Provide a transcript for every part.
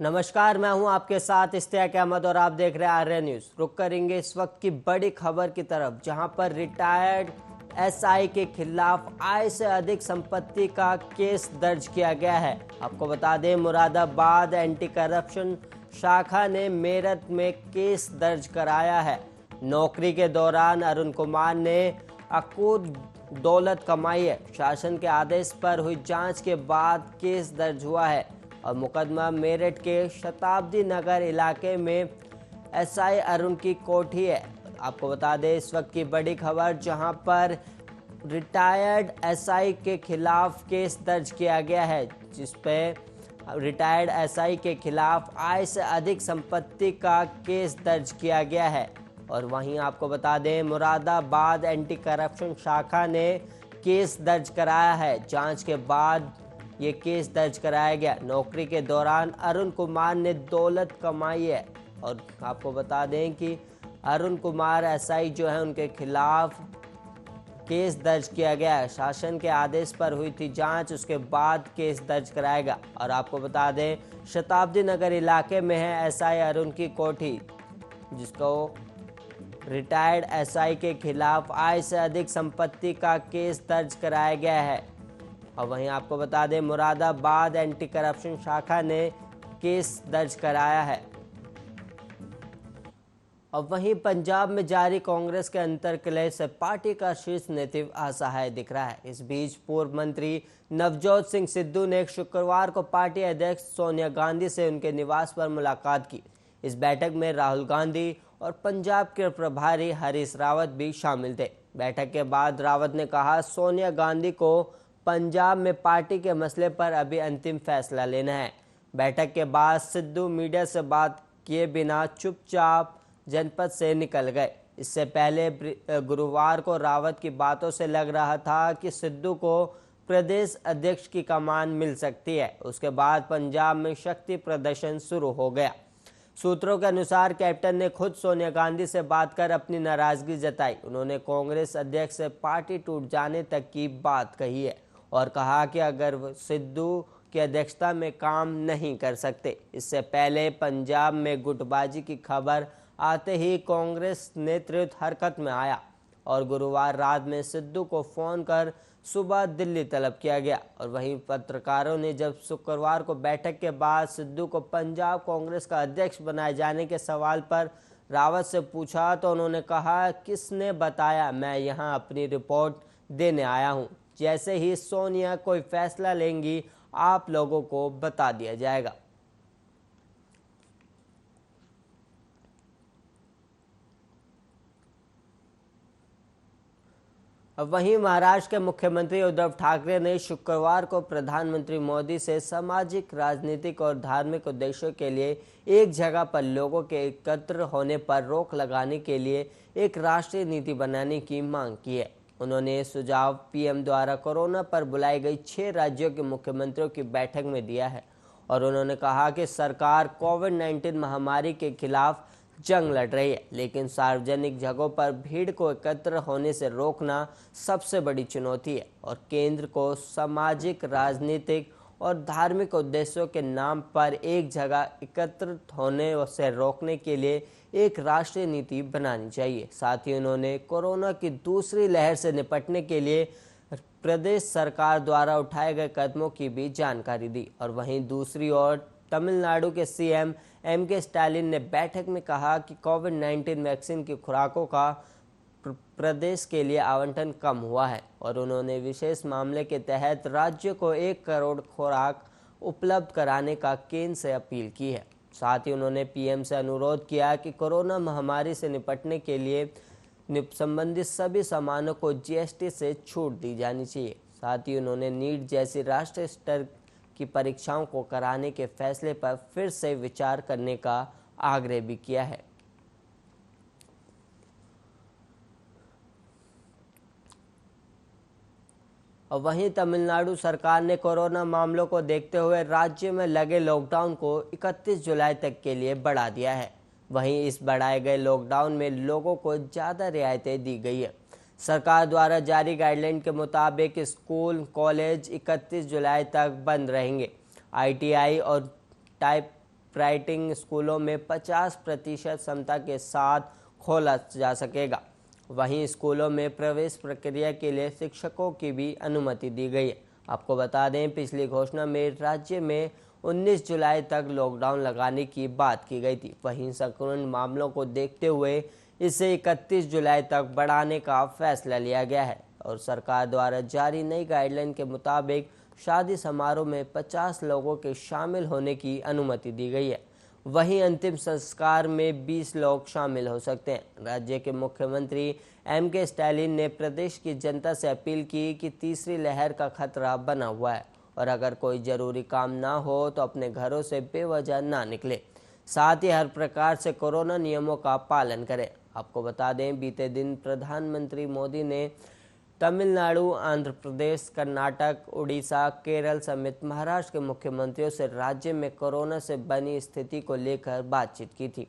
नमस्कार, मैं हूं आपके साथ इश्तियाक अहमद और आप देख रहे हैं आर्य न्यूज। रुक करेंगे इस वक्त की बड़ी खबर की तरफ, जहां पर रिटायर्ड एसआई के खिलाफ आय से अधिक संपत्ति का केस दर्ज किया गया है। आपको बता दें, मुरादाबाद एंटी करप्शन शाखा ने मेरठ में केस दर्ज कराया है। नौकरी के दौरान अरुण कुमार ने अकूत दौलत कमाई है। शासन के आदेश पर हुई जांच के बाद केस दर्ज हुआ है और मुकदमा मेरठ के शताब्दी नगर इलाके में एसआई अरुण की कोठी है। आपको बता दें इस वक्त की बड़ी खबर, जहां पर रिटायर्ड एसआई के खिलाफ केस दर्ज किया गया है, जिसपे रिटायर्ड एसआई के खिलाफ आय से अधिक संपत्ति का केस दर्ज किया गया है। और वहीं आपको बता दें, मुरादाबाद एंटी करप्शन शाखा ने केस दर्ज कराया है। जांच के बाद ये केस दर्ज कराया गया। नौकरी के दौरान अरुण कुमार ने दौलत कमाई है। और आपको बता दें कि अरुण कुमार एसआई जो है, उनके खिलाफ केस दर्ज किया गया है। शासन के आदेश पर हुई थी जांच, उसके बाद केस दर्ज कराएगा। और आपको बता दें, शताब्दी नगर इलाके में है एसआई अरुण की कोठी, जिसको रिटायर्ड एसआई के खिलाफ आय से अधिक संपत्ति का केस दर्ज कराया गया है। और वहीं आपको बता दें, मुरादाबाद एंटी करप्शन शाखा ने केस दर्ज कराया है। और वहीं पंजाब में जारी कांग्रेस के अंतर्कलह से पार्टी का शीर्ष नेतृत्व असहाय दिख रहा है। इस बीच पूर्व मंत्री नवजोत सिंह सिद्धू ने शुक्रवार को पार्टी अध्यक्ष सोनिया गांधी से उनके निवास पर मुलाकात की। इस बैठक में राहुल गांधी और पंजाब के प्रभारी हरीश रावत भी शामिल थे। बैठक के बाद रावत ने कहा, सोनिया गांधी को पंजाब में पार्टी के मसले पर अभी अंतिम फैसला लेना है। बैठक के बाद सिद्धू मीडिया से बात किए बिना चुपचाप जनपद से निकल गए। इससे पहले गुरुवार को रावत की बातों से लग रहा था कि सिद्धू को प्रदेश अध्यक्ष की कमान मिल सकती है। उसके बाद पंजाब में शक्ति प्रदर्शन शुरू हो गया। सूत्रों के अनुसार कैप्टन ने खुद सोनिया गांधी से बात कर अपनी नाराजगी जताई। उन्होंने कांग्रेस अध्यक्ष से पार्टी टूट जाने तक की बात कही है और कहा कि अगर वो सिद्धू की अध्यक्षता में काम नहीं कर सकते। इससे पहले पंजाब में गुटबाजी की खबर आते ही कांग्रेस नेतृत्व हरकत में आया और गुरुवार रात में सिद्धू को फोन कर सुबह दिल्ली तलब किया गया। और वहीं पत्रकारों ने जब शुक्रवार को बैठक के बाद सिद्धू को पंजाब कांग्रेस का अध्यक्ष बनाए जाने के सवाल पर रावत से पूछा, तो उन्होंने कहा, किसने बताया, मैं यहां अपनी रिपोर्ट देने आया हूं। जैसे ही सोनिया कोई फैसला लेंगी, आप लोगों को बता दिया जाएगा। अब वहीं महाराष्ट्र के मुख्यमंत्री उद्धव ठाकरे ने शुक्रवार को प्रधानमंत्री मोदी से सामाजिक, राजनीतिक और धार्मिक उद्देश्यों के लिए एक जगह पर लोगों के एकत्र होने पर रोक लगाने के लिए एक राष्ट्रीय नीति बनाने की मांग की है। उन्होंने ये सुझाव पीएम द्वारा कोरोना पर बुलाई गई 6 राज्यों के मुख्यमंत्रियों की बैठक में दिया है। और उन्होंने कहा कि सरकार कोविड-19 महामारी के खिलाफ जंग लड़ रही है, लेकिन सार्वजनिक जगहों पर भीड़ को एकत्र होने से रोकना सबसे बड़ी चुनौती है। और केंद्र को सामाजिक, राजनीतिक और धार्मिक उद्देश्यों के नाम पर एक जगह एकत्रित होने से रोकने के लिए एक राष्ट्रीय नीति बनानी चाहिए। साथ ही उन्होंने कोरोना की दूसरी लहर से निपटने के लिए प्रदेश सरकार द्वारा उठाए गए कदमों की भी जानकारी दी। और वहीं दूसरी ओर तमिलनाडु के सीएम एमके स्टालिन ने बैठक में कहा कि कोविड-19 वैक्सीन की खुराकों का प्रदेश के लिए आवंटन कम हुआ है और उन्होंने विशेष मामले के तहत राज्य को 1 करोड़ खुराक उपलब्ध कराने का केंद्र से अपील की है। साथ ही उन्होंने पीएम से अनुरोध किया कि कोरोना महामारी से निपटने के लिए संबंधित सभी सामानों को जीएसटी से छूट दी जानी चाहिए। साथ ही उन्होंने नीट जैसी राष्ट्रीय स्तर की परीक्षाओं को कराने के फैसले पर फिर से विचार करने का आग्रह भी किया है। और वहीं तमिलनाडु सरकार ने कोरोना मामलों को देखते हुए राज्य में लगे लॉकडाउन को 31 जुलाई तक के लिए बढ़ा दिया है। वहीं इस बढ़ाए गए लॉकडाउन में लोगों को ज़्यादा रियायतें दी गई है। सरकार द्वारा जारी गाइडलाइन के मुताबिक स्कूल, कॉलेज 31 जुलाई तक बंद रहेंगे। आईटीआई और टाइप राइटिंग स्कूलों में 50% क्षमता के साथ खोला जा सकेगा। वहीं स्कूलों में प्रवेश प्रक्रिया के लिए शिक्षकों की भी अनुमति दी गई है। आपको बता दें, पिछली घोषणा में राज्य में 19 जुलाई तक लॉकडाउन लगाने की बात की गई थी। वहीं संक्रमण मामलों को देखते हुए इसे 31 जुलाई तक बढ़ाने का फैसला लिया गया है और सरकार द्वारा जारी नई गाइडलाइन के मुताबिक शादी समारोह में 50 लोगों के शामिल होने की अनुमति दी गई है। वहीं अंतिम संस्कार में 20 लोग शामिल हो सकते हैं। राज्य के मुख्यमंत्री M.K. स्टालिन ने प्रदेश की जनता से अपील की कि तीसरी लहर का खतरा बना हुआ है और अगर कोई जरूरी काम ना हो तो अपने घरों से बेवजह ना निकले। साथ ही हर प्रकार से कोरोना नियमों का पालन करें। आपको बता दें, बीते दिन प्रधानमंत्री मोदी ने तमिलनाडु, आंध्र प्रदेश, कर्नाटक, उड़ीसा, केरल समेत महाराष्ट्र के मुख्यमंत्रियों से राज्य में कोरोना से बनी स्थिति को लेकर बातचीत की थी।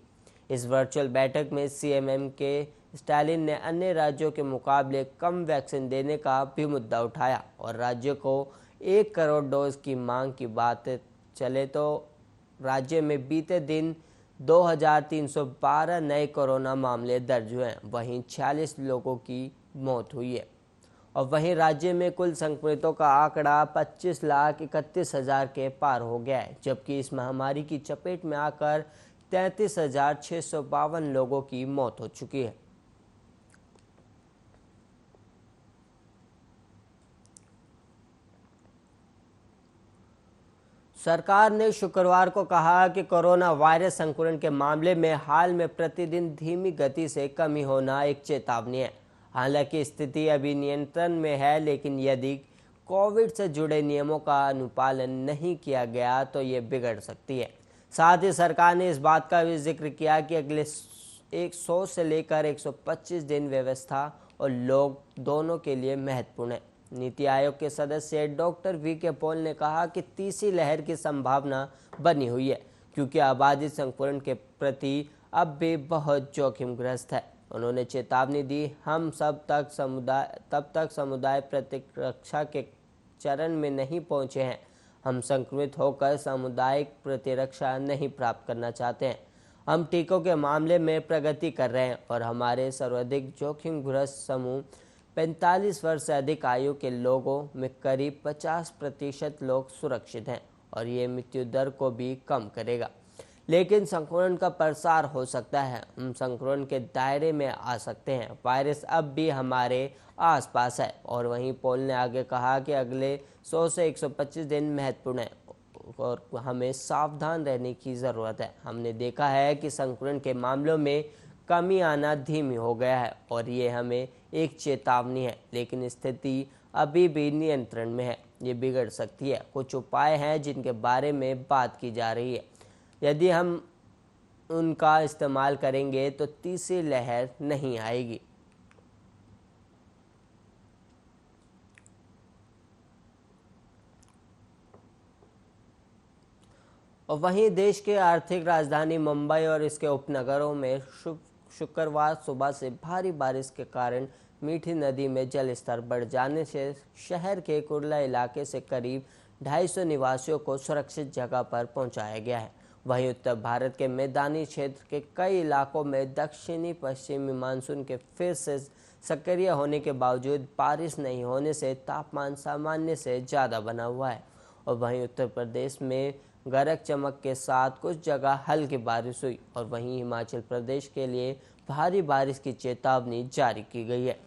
इस वर्चुअल बैठक में CM M.K. स्टालिन ने अन्य राज्यों के मुकाबले कम वैक्सीन देने का भी मुद्दा उठाया और राज्य को 1 करोड़ डोज की मांग की बात चले तो राज्य में बीते दिन 2312 नए कोरोना मामले दर्ज हुए हैं। वहीं 46 लोगों की मौत हुई है और वहीं राज्य में कुल संक्रमितों का आंकड़ा 25,31,000 के पार हो गया है, जबकि इस महामारी की चपेट में आकर 33,652 लोगों की मौत हो चुकी है। सरकार ने शुक्रवार को कहा कि कोरोना वायरस संक्रमण के मामले में हाल में प्रतिदिन धीमी गति से कमी होना एक चेतावनी है। हालांकि स्थिति अभी नियंत्रण में है, लेकिन यदि कोविड से जुड़े नियमों का अनुपालन नहीं किया गया तो ये बिगड़ सकती है। साथ ही सरकार ने इस बात का भी जिक्र किया कि अगले 100 से लेकर 125 दिन व्यवस्था और लोग दोनों के लिए महत्वपूर्ण है। नीति आयोग के सदस्य डॉक्टर V.K. पॉल ने कहा कि तीसरी लहर की संभावना बनी हुई है क्योंकि आबादी संक्रमण के प्रति अब भी बहुत जोखिमग्रस्त है। उन्होंने चेतावनी दी, हम तब तक समुदाय प्रतिरक्षा के चरण में नहीं पहुंचे हैं। हम संक्रमित होकर सामुदायिक प्रतिरक्षा नहीं प्राप्त करना चाहते हैं। हम टीकों के मामले में प्रगति कर रहे हैं और हमारे सर्वाधिक जोखिमग्रस्त समूह 45 वर्ष से अधिक आयु के लोगों में करीब 50% लोग सुरक्षित हैं और ये मृत्यु दर को भी कम करेगा। लेकिन संक्रमण का प्रसार हो सकता है, हम संक्रमण के दायरे में आ सकते हैं। वायरस अब भी हमारे आसपास है। और वहीं पॉल ने आगे कहा कि अगले 100 से 125 दिन महत्वपूर्ण है और हमें सावधान रहने की ज़रूरत है। हमने देखा है कि संक्रमण के मामलों में कमी आना धीमी हो गया है और ये हमें एक चेतावनी है, लेकिन स्थिति अभी भी नियंत्रण में है, ये बिगड़ सकती है। कुछ उपाय हैं जिनके बारे में बात की जा रही है। यदि हम उनका इस्तेमाल करेंगे तो तीसरी लहर नहीं आएगी। और वहीं देश के आर्थिक राजधानी मुंबई और इसके उपनगरों में शुक्रवार सुबह से भारी बारिश के कारण मीठी नदी में जल स्तर बढ़ जाने से शहर के कुर्ला इलाके से करीब 250 निवासियों को सुरक्षित जगह पर पहुंचाया गया है। वहीं उत्तर भारत के मैदानी क्षेत्र के कई इलाकों में दक्षिणी पश्चिमी मानसून के फिर से सक्रिय होने के बावजूद बारिश नहीं होने से तापमान सामान्य से ज़्यादा बना हुआ है। और वहीं उत्तर प्रदेश में गरज चमक के साथ कुछ जगह हल्की बारिश हुई और वहीं हिमाचल प्रदेश के लिए भारी बारिश की चेतावनी जारी की गई है।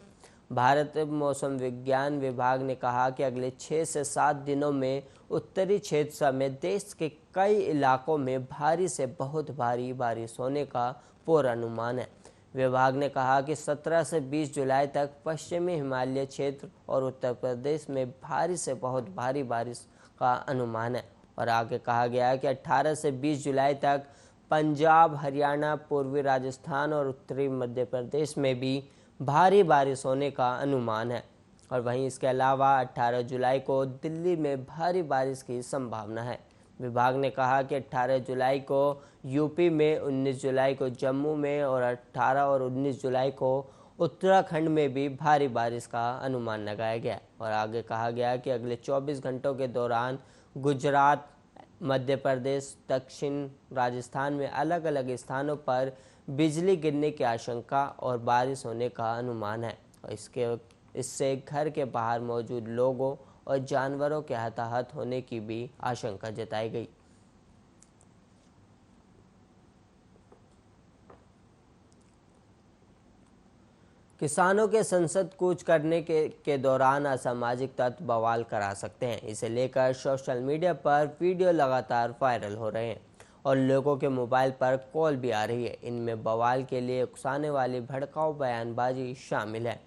भारतीय मौसम विज्ञान विभाग ने कहा कि अगले 6 से 7 दिनों में उत्तरी क्षेत्र समेत देश के कई इलाकों में भारी से बहुत भारी बारिश होने का पूर्वानुमान है। विभाग ने कहा कि 17 से 20 जुलाई तक पश्चिमी हिमालय क्षेत्र और उत्तर प्रदेश में भारी से बहुत भारी बारिश का अनुमान है। और आगे कहा गया है कि 18 से 20 जुलाई तक पंजाब, हरियाणा, पूर्वी राजस्थान और उत्तरी मध्य प्रदेश में भी भारी बारिश होने का अनुमान है। और वहीं इसके अलावा 18 जुलाई को दिल्ली में भारी बारिश की संभावना है। विभाग ने कहा कि 18 जुलाई को यूपी में, 19 जुलाई को जम्मू में और 18 और 19 जुलाई को उत्तराखंड में भी भारी बारिश का अनुमान लगाया गया। और आगे कहा गया कि अगले 24 घंटों के दौरान गुजरात, मध्य प्रदेश, दक्षिण राजस्थान में अलग अलग स्थानों पर बिजली गिरने की आशंका और बारिश होने का अनुमान है और इससे घर के बाहर मौजूद लोगों और जानवरों के हताहत होने की भी आशंका जताई गई। किसानों के संसद कूच करने के दौरान असामाजिक तत्व बवाल करा सकते हैं। इसे लेकर सोशल मीडिया पर वीडियो लगातार वायरल हो रहे हैं और लोगों के मोबाइल पर कॉल भी आ रही है। इनमें बवाल के लिए उकसाने वाली भड़काऊ बयानबाजी शामिल है।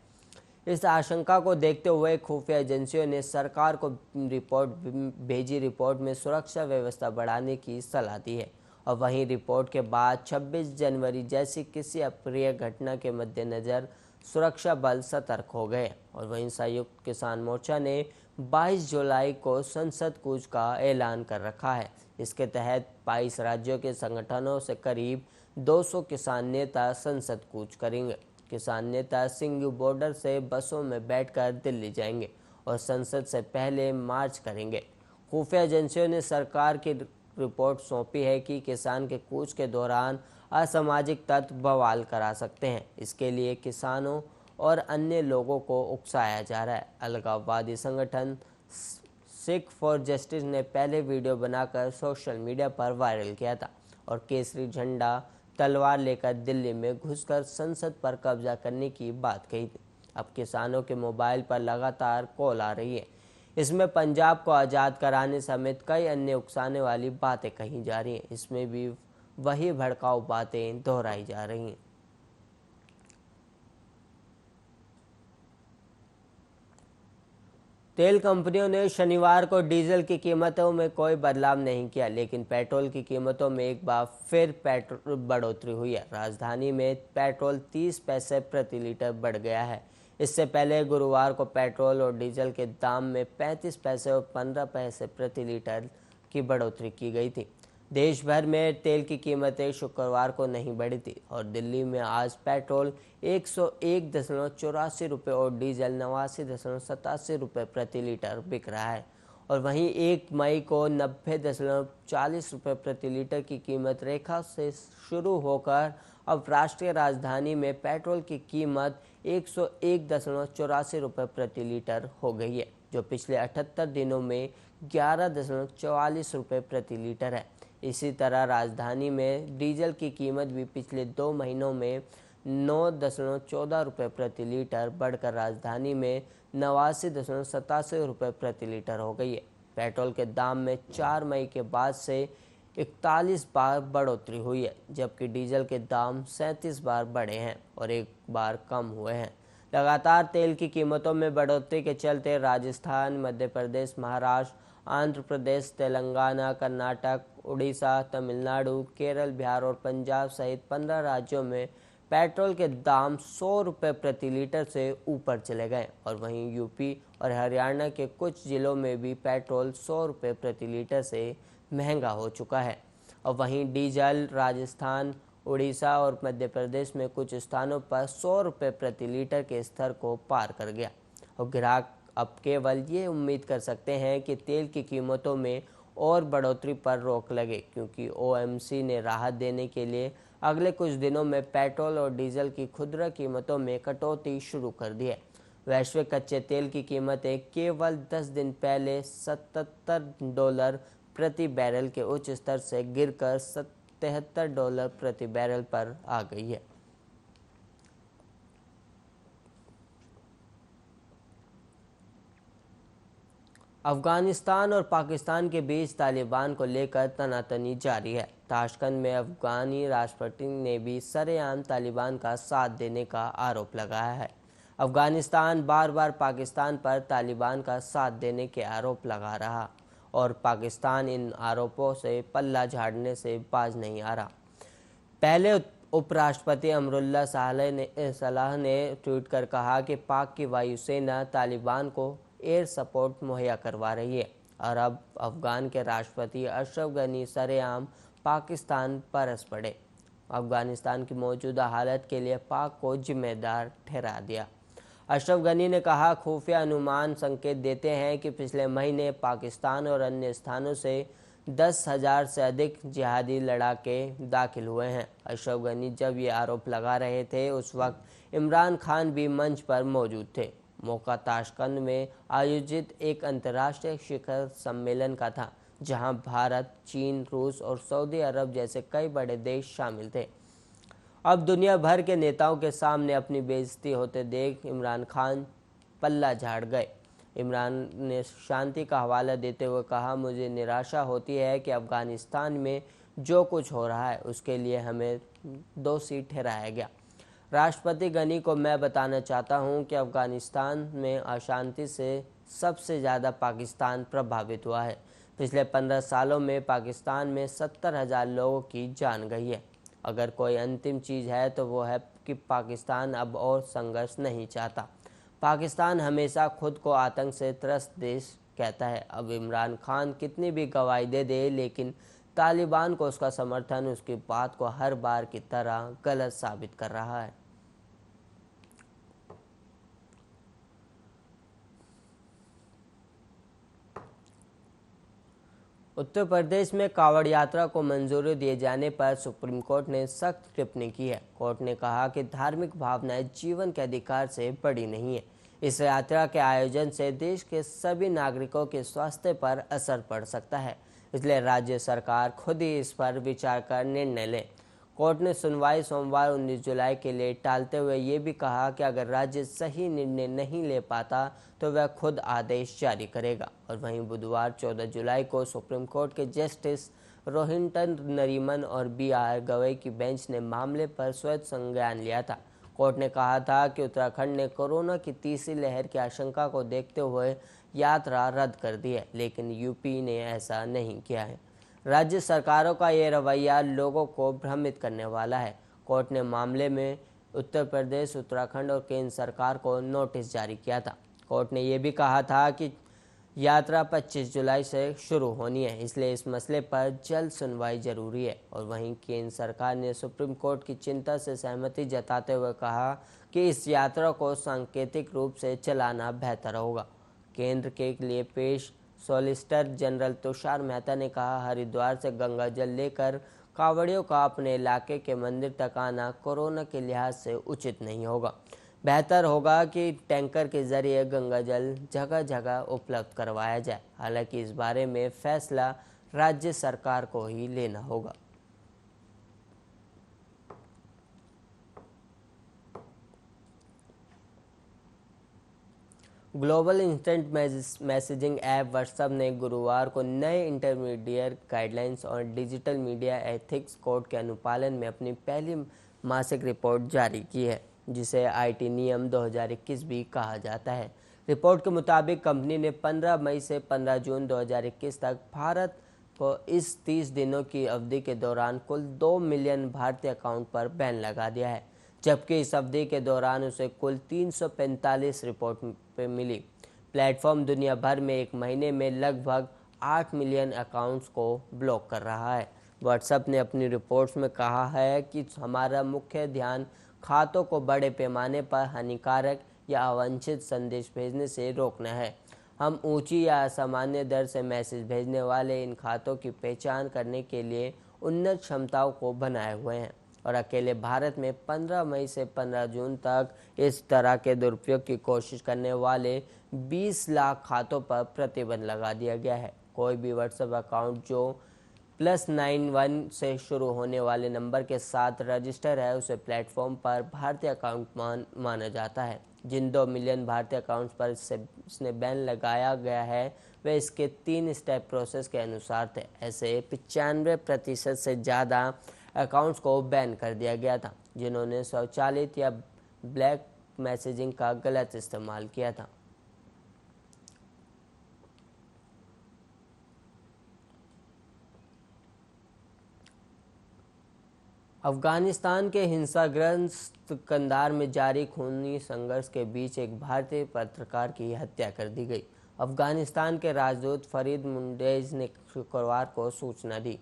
इस आशंका को देखते हुए खुफिया एजेंसियों ने सरकार को रिपोर्ट में सुरक्षा व्यवस्था बढ़ाने की सलाह दी है और वहीं रिपोर्ट के बाद 26 जनवरी जैसी किसी अप्रिय घटना के मद्देनज़र सुरक्षा बल सतर्क हो गए और वहीं संयुक्त किसान मोर्चा ने 22 जुलाई को संसद कूच का ऐलान कर रखा है। इसके तहत 22 राज्यों के संगठनों से करीब 200 किसान नेता संसद कूच करेंगे। किसान नेता सिंघू बॉर्डर से बसों में बैठकर दिल्ली जाएंगे और संसद से पहले मार्च करेंगे। खुफिया एजेंसियों ने सरकार की रिपोर्ट सौंपी है कि किसान के कूच के दौरान असामाजिक तत्व बवाल करा सकते हैं। इसके लिए किसानों और अन्य लोगों को उकसाया जा रहा है। अलगाववादी संगठन सिख फॉर जस्टिस ने पहले वीडियो बनाकर सोशल मीडिया पर वायरल किया था और केसरी झंडा तलवार लेकर दिल्ली में घुसकर संसद पर कब्जा करने की बात कही थी। अब किसानों के मोबाइल पर लगातार कॉल आ रही है। इसमें पंजाब को आज़ाद कराने समेत कई अन्य उकसाने वाली बातें कही जा रही हैं। इसमें भी वही भड़काऊ बातें दोहराई जा रही हैं। तेल कंपनियों ने शनिवार को डीजल की कीमतों में कोई बदलाव नहीं किया, लेकिन पेट्रोल की कीमतों में एक बार फिर बढ़ोतरी हुई है। राजधानी में पेट्रोल 30 पैसे प्रति लीटर बढ़ गया है। इससे पहले गुरुवार को पेट्रोल और डीजल के दाम में 35 पैसे और 15 पैसे प्रति लीटर की बढ़ोतरी की गई थी। देश भर में तेल की कीमतें शुक्रवार को नहीं बढ़ी थी और दिल्ली में आज पेट्रोल 101.84 रुपये और डीजल 89.87 रुपये प्रति लीटर बिक रहा है और वहीं 1 मई को 90.40 रुपये प्रति लीटर की कीमत रेखा से शुरू होकर अब राष्ट्रीय राजधानी में पेट्रोल की कीमत 101.84 रुपये प्रति लीटर हो गई है, जो पिछले 78 दिनों में 11.44 रुपये प्रति लीटर है। इसी तरह राजधानी में डीजल की कीमत भी पिछले 2 महीनों में 9.14 रुपये प्रति लीटर बढ़कर राजधानी में 89.87 रुपये प्रति लीटर हो गई है। पेट्रोल के दाम में 4 मई के बाद से 41 बार बढ़ोतरी हुई है, जबकि डीजल के दाम 37 बार बढ़े हैं और 1 बार कम हुए हैं। लगातार तेल की कीमतों में बढ़ोतरी के चलते राजस्थान, मध्य प्रदेश, महाराष्ट्र, आंध्र प्रदेश, तेलंगाना, कर्नाटक, उड़ीसा, तमिलनाडु, केरल, बिहार और पंजाब सहित 15 राज्यों में पेट्रोल के दाम 100 रुपये प्रति लीटर से ऊपर चले गए और वहीं यूपी और हरियाणा के कुछ जिलों में भी पेट्रोल 100 रुपये प्रति लीटर से महंगा हो चुका है और वहीं डीजल राजस्थान, उड़ीसा और मध्य प्रदेश में कुछ स्थानों पर 100 रुपये प्रति लीटर के स्तर को पार कर गया और ग्राहक अब केवल ये उम्मीद कर सकते हैं कि तेल की कीमतों में और बढ़ोतरी पर रोक लगे, क्योंकि ओएमसी ने राहत देने के लिए अगले कुछ दिनों में पेट्रोल और डीजल की खुदरा कीमतों में कटौती शुरू कर दी है। वैश्विक कच्चे तेल की कीमतें केवल 10 दिन पहले $77 प्रति बैरल के उच्च स्तर से गिरकर $73 प्रति बैरल पर आ गई है। अफगानिस्तान और पाकिस्तान के बीच तालिबान को लेकर तनातनी जारी है। ताशकंद में अफगानी राष्ट्रपति ने भी सरेआम तालिबान का साथ देने का आरोप लगाया है। अफगानिस्तान बार बार पाकिस्तान पर तालिबान का साथ देने के आरोप लगा रहा और पाकिस्तान इन आरोपों से पल्ला झाड़ने से बाज नहीं आ रहा। पहले उपराष्ट्रपति अमरुल्लाह सलाह ने ट्वीट कर कहा कि पाक की वायुसेना तालिबान को एयर सपोर्ट मुहैया करवा रही है और अब अफगान के राष्ट्रपति अशरफ गनी सरेआम पाकिस्तान परस पड़े। अफगानिस्तान की मौजूदा हालत के लिए पाक को जिम्मेदार ठहरा दिया। अशरफ गनी ने कहा, खुफिया अनुमान संकेत देते हैं कि पिछले महीने पाकिस्तान और अन्य स्थानों से 10,000 से अधिक जिहादी लड़ाके दाखिल हुए हैं। अशरफ गनी जब ये आरोप लगा रहे थे उस वक्त इमरान खान भी मंच पर मौजूद थे। मौका ताशकंद में आयोजित एक अंतर्राष्ट्रीय शिखर सम्मेलन का था, जहां भारत, चीन, रूस और सऊदी अरब जैसे कई बड़े देश शामिल थे। अब दुनिया भर के नेताओं के सामने अपनी बेइज्जती होते देख इमरान खान पल्ला झाड़ गए। इमरान ने शांति का हवाला देते हुए कहा, मुझे निराशा होती है कि अफगानिस्तान में जो कुछ हो रहा है उसके लिए हमें दोषी ठहराया गया। राष्ट्रपति गनी को मैं बताना चाहता हूं कि अफगानिस्तान में अशांति से सबसे ज़्यादा पाकिस्तान प्रभावित हुआ है। पिछले 15 सालों में पाकिस्तान में 70,000 लोगों की जान गई है। अगर कोई अंतिम चीज़ है तो वो है कि पाकिस्तान अब और संघर्ष नहीं चाहता। पाकिस्तान हमेशा खुद को आतंक से त्रस्त देश कहता है। अब इमरान खान कितनी भी गवाही दे दे, लेकिन तालिबान को उसका समर्थन उसकी बात को हर बार की तरह गलत साबित कर रहा है। उत्तर प्रदेश में कांवड़ यात्रा को मंजूरी दिए जाने पर सुप्रीम कोर्ट ने सख्त टिप्पणी की है। कोर्ट ने कहा कि धार्मिक भावनाएं जीवन के अधिकार से बड़ी नहीं है। इस यात्रा के आयोजन से देश के सभी नागरिकों के स्वास्थ्य पर असर पड़ सकता है, इसलिए राज्य सरकार खुद ही इस पर विचार कर निर्णय ले। कोर्ट ने सुनवाई सोमवार 19 जुलाई के लिए टालते हुए ये भी कहा कि अगर राज्य सही निर्णय नहीं ले पाता तो वह खुद आदेश जारी करेगा। और वहीं बुधवार 14 जुलाई को सुप्रीम कोर्ट के जस्टिस रोहिंटन नरीमन और BR गवई की बेंच ने मामले पर स्वयं संज्ञान लिया था। कोर्ट ने कहा था कि उत्तराखंड ने कोरोना की तीसरी लहर की आशंका को देखते हुए यात्रा रद्द कर दी है, लेकिन यूपी ने ऐसा नहीं किया है। राज्य सरकारों का ये रवैया लोगों को भ्रमित करने वाला है। कोर्ट ने मामले में उत्तर प्रदेश, उत्तराखंड और केंद्र सरकार को नोटिस जारी किया था। कोर्ट ने यह भी कहा था कि यात्रा 25 जुलाई से शुरू होनी है, इसलिए इस मसले पर जल्द सुनवाई जरूरी है। और वहीं केंद्र सरकार ने सुप्रीम कोर्ट की चिंता से सहमति जताते हुए कहा कि इस यात्रा को सांकेतिक रूप से चलाना बेहतर होगा। केंद्र के लिए पेश सॉलिसिटर जनरल तुषार मेहता ने कहा, हरिद्वार से गंगा जल लेकर कांवड़ियों का अपने इलाके के मंदिर तक आना कोरोना के लिहाज से उचित नहीं होगा। बेहतर होगा कि टैंकर के जरिए गंगा जल जगह जगह उपलब्ध करवाया जाए। हालांकि इस बारे में फैसला राज्य सरकार को ही लेना होगा। Global instant messaging app WhatsApp ने गुरुवार को नए इंटरमीडिएट गाइडलाइंस और डिजिटल मीडिया एथिक्स कोड के अनुपालन में अपनी पहली मासिक रिपोर्ट जारी की है, जिसे IT नियम 2021 भी कहा जाता है। रिपोर्ट के मुताबिक कंपनी ने 15 मई से 15 जून 2021 तक भारत को इस 30 दिनों की अवधि के दौरान कुल 2 मिलियन भारतीय अकाउंट पर बैन लगा दिया है, जबकि इस अवधि के दौरान उसे कुल 345 रिपोर्ट पे मिली। प्लेटफॉर्म दुनिया भर में एक महीने में लगभग 8 मिलियन अकाउंट्स को ब्लॉक कर रहा है। व्हाट्सएप ने अपनी रिपोर्ट्स में कहा है कि हमारा मुख्य ध्यान खातों को बड़े पैमाने पर हानिकारक या अवांछित संदेश भेजने से रोकना है। हम ऊंची या असामान्य दर से मैसेज भेजने वाले इन खातों की पहचान करने के लिए उन्नत क्षमताओं को बनाए हुए हैं और अकेले भारत में 15 मई से 15 जून तक इस तरह के दुरुपयोग की कोशिश करने वाले 20 लाख खातों पर प्रतिबंध लगा दिया गया है। कोई भी व्हाट्सएप अकाउंट जो +91 से शुरू होने वाले नंबर के साथ रजिस्टर है उसे प्लेटफॉर्म पर भारतीय अकाउंट माना जाता है। जिन 2 मिलियन भारतीय अकाउंट्स पर इसने बैन लगाया गया है वे इसके 3 स्टेप प्रोसेस के अनुसार थे। ऐसे 95% से ज़्यादा अकाउंट्स को बैन कर दिया गया था जिन्होंने स्वचालित या ब्लैक मैसेजिंग का गलत इस्तेमाल किया था। अफगानिस्तान के हिंसाग्रस्त कंधार में जारी खूनी संघर्ष के बीच एक भारतीय पत्रकार की हत्या कर दी गई। अफगानिस्तान के राजदूत फरीद मुंडेज ने शुक्रवार को सूचना दी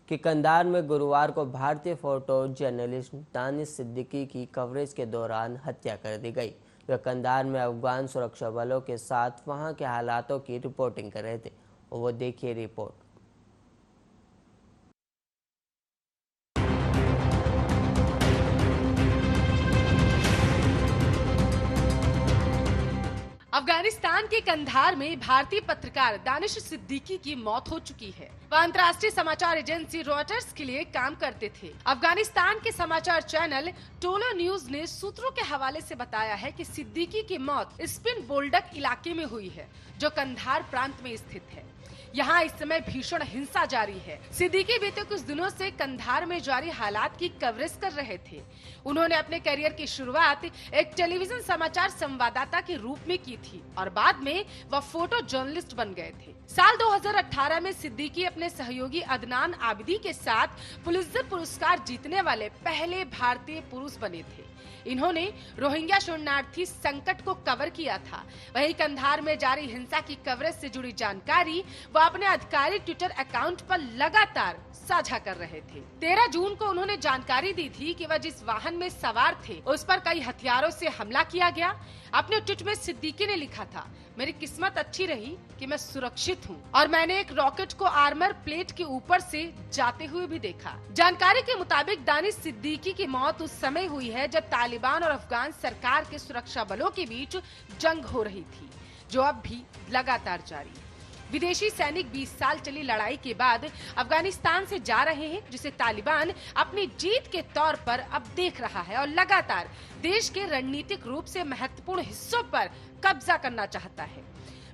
कि कंधार में गुरुवार को भारतीय फोटो जर्नलिस्ट दानिश सिद्दीकी की कवरेज के दौरान हत्या कर दी गई। वे कंधार में अफगान सुरक्षा बलों के साथ वहां के हालातों की रिपोर्टिंग कर रहे थे। वो देखिए रिपोर्ट। अफगानिस्तान के कंधार में भारतीय पत्रकार दानिश सिद्दीकी की मौत हो चुकी है। वह अंतर्राष्ट्रीय समाचार एजेंसी रॉयटर्स के लिए काम करते थे। अफगानिस्तान के समाचार चैनल टोलो न्यूज ने सूत्रों के हवाले से बताया है कि सिद्दीकी की मौत स्पिन बोल्डक इलाके में हुई है, जो कंधार प्रांत में स्थित है। यहाँ इस समय भीषण हिंसा जारी है। सिद्दीकी बीते कुछ दिनों से कंधार में जारी हालात की कवरेज कर रहे थे। उन्होंने अपने करियर की शुरुआत एक टेलीविजन समाचार संवाददाता के रूप में की थी और बाद में वह फोटो जर्नलिस्ट बन गए थे। साल 2018 में सिद्दीकी अपने सहयोगी अदनान आबिदी के साथ पुलित्जर पुरस्कार जीतने वाले पहले भारतीय पुरुष बने थे। इन्होंने रोहिंग्या शरणार्थी संकट को कवर किया था। वहीं कंधार में जारी हिंसा की कवरेज से जुड़ी जानकारी वह अपने आधिकारिक ट्विटर अकाउंट पर लगातार साझा कर रहे थे। 13 जून को उन्होंने जानकारी दी थी कि वह जिस वाहन में सवार थे उस पर कई हथियारों से हमला किया गया। अपने ट्वीट में सिद्दीकी ने लिखा था, मेरी किस्मत अच्छी रही कि मैं सुरक्षित हूँ और मैंने एक रॉकेट को आर्मर प्लेट के ऊपर से जाते हुए भी देखा। जानकारी के मुताबिक दानिश सिद्दीकी की मौत उस समय हुई है जब तालिबान और अफगान सरकार के सुरक्षा बलों के बीच जंग हो रही थी, जो अब भी लगातार जारी है। विदेशी सैनिक 20 साल चली लड़ाई के बाद अफगानिस्तान से जा रहे हैं, जिसे तालिबान अपनी जीत के तौर पर अब देख रहा है और लगातार देश के रणनीतिक रूप से महत्वपूर्ण हिस्सों पर कब्जा करना चाहता है।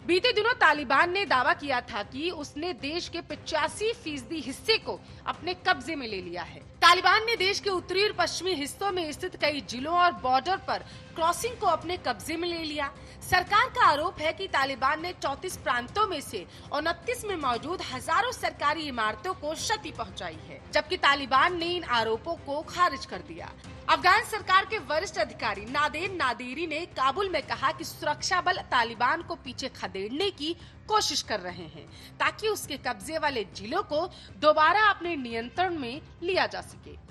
बीते दिनों तालिबान ने दावा किया था कि उसने देश के 85% हिस्से को अपने कब्जे में ले लिया है। तालिबान ने देश के उत्तरी और पश्चिमी हिस्सों में स्थित कई जिलों और बॉर्डर पर क्रॉसिंग को अपने कब्जे में ले लिया। सरकार का आरोप है कि तालिबान ने 34 प्रांतों में से 29 में मौजूद हजारों सरकारी इमारतों को क्षति पहुंचाई है, जबकि तालिबान ने इन आरोपों को खारिज कर दिया। अफगान सरकार के वरिष्ठ अधिकारी नादेर नादेरी ने काबुल में कहा कि सुरक्षा बल तालिबान को पीछे खदेड़ने की कोशिश कर रहे हैं ताकि उसके कब्जे वाले जिलों को दोबारा अपने नियंत्रण में लिया जा सके।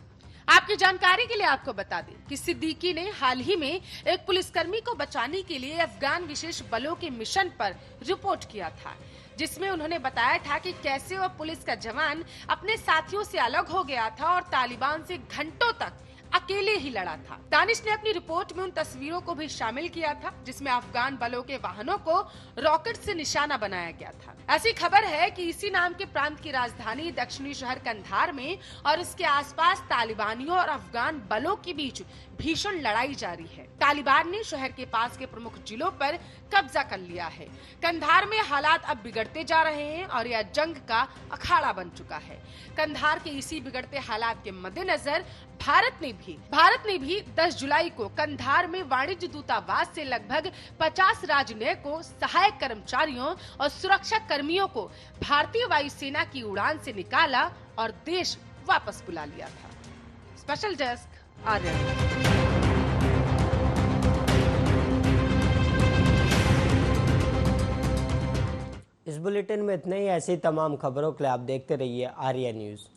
आपकी जानकारी के लिए आपको बता दें कि सिद्दीकी ने हाल ही में एक पुलिसकर्मी को बचाने के लिए अफगान विशेष बलों के मिशन पर रिपोर्ट किया था, जिसमें उन्होंने बताया था कि कैसे वह पुलिस का जवान अपने साथियों से अलग हो गया था और तालिबान से घंटों तक अकेले ही लड़ा था। दानिश ने अपनी रिपोर्ट में उन तस्वीरों को भी शामिल किया था जिसमें अफगान बलों के वाहनों को रॉकेट से निशाना बनाया गया था। ऐसी खबर है कि इसी नाम के प्रांत की राजधानी दक्षिणी शहर कंधार में और इसके आसपास तालिबानियों और अफगान बलों के बीच भीषण लड़ाई जारी है। तालिबान ने शहर के पास के प्रमुख जिलों पर कब्जा कर लिया है। कंधार में हालात अब बिगड़ते जा रहे हैं और यह जंग का अखाड़ा बन चुका है। कंधार के इसी बिगड़ते हालात के मद्देनजर भारत ने भी 10 जुलाई को कंधार में वाणिज्य दूतावास से लगभग 50 राजनयिकों, सहायक कर्मचारियों और सुरक्षा कर्मियों को भारतीय वायुसेना की उड़ान से निकाला और देश वापस बुला लिया था। Special desk Aryan. इस बुलेटिन में इतने ही। ऐसी तमाम खबरों के लिए आप देखते रहिए आर्या न्यूज़।